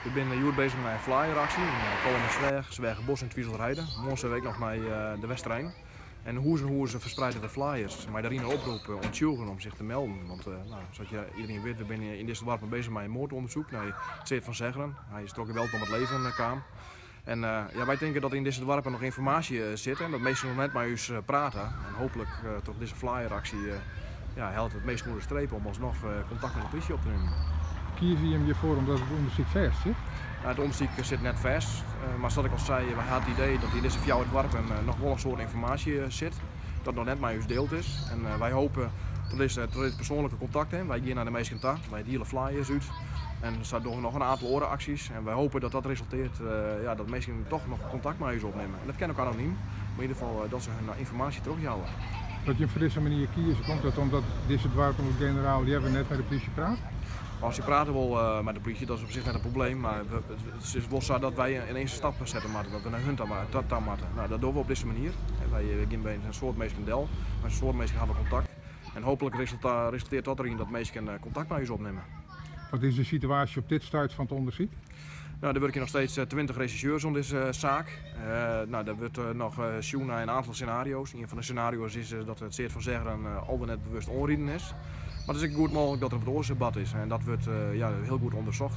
We zijn hier bezig met een flyeractie in Kolmen, Zwergenbos en Twieselrijden. Morgen week nog met de Westrein. En hoe ze verspreiden de flyers. Maar daarin oproepen om children om zich te melden. Want zoals iedereen weet, we zijn in deze dorp bezig met een moordonderzoek naar het Seert van Zeggeren. Hij is toch geweld om het leven kwam. En wij denken dat in deze dorpen nog informatie zit en dat meesten nog net met ons praten. En hopelijk toch deze flyeractie helpt het meest goede strepen om alsnog contact met de politie op te nemen. Kies je hem je voor omdat het onderzoek vers zit? Het onderzoek zit net vast, maar zoals ik al zei, wij hadden het idee dat in deze vier dorpen nog wel een soort informatie zit. Dat nog net met ons deelt is. En wij hopen tot dit persoonlijke contact hebben. Wij gaan naar de meesten toe, wij delen flyers uit. En er staan nog een aantal orenacties en wij hopen dat dat resulteert dat mensen toch nog contact met ons opnemen. En dat kan ook anoniem, maar in ieder geval dat ze hun informatie terughouden. Dat je hem voor deze manier kiezen, komt dat omdat deze dorpen op generaal, die hebben net met de politie praat? Als je praten wil met de politie, dat is op zich net een probleem, maar het is wel zo dat wij ineens een stap zetten moeten, dat we naar hun toe moeten. Nou, dat doen we op deze manier. Wij gaan bij een soort mensen deel, met een soort mensen hebben we contact. En hopelijk resulteert dat erin dat mensen contact met ons opnemen. Wat is de situatie op dit stadium van het onderzoek? Nou, er werken nog steeds 20 rechercheurs om deze zaak. Er wordt nog zien naar een aantal scenario's. Een van de scenario's is dat het Seert van Zeggeren al net bewust onrieden is. Maar het is ook goed mogelijk dat er een veroorzaakt is en dat wordt heel goed onderzocht.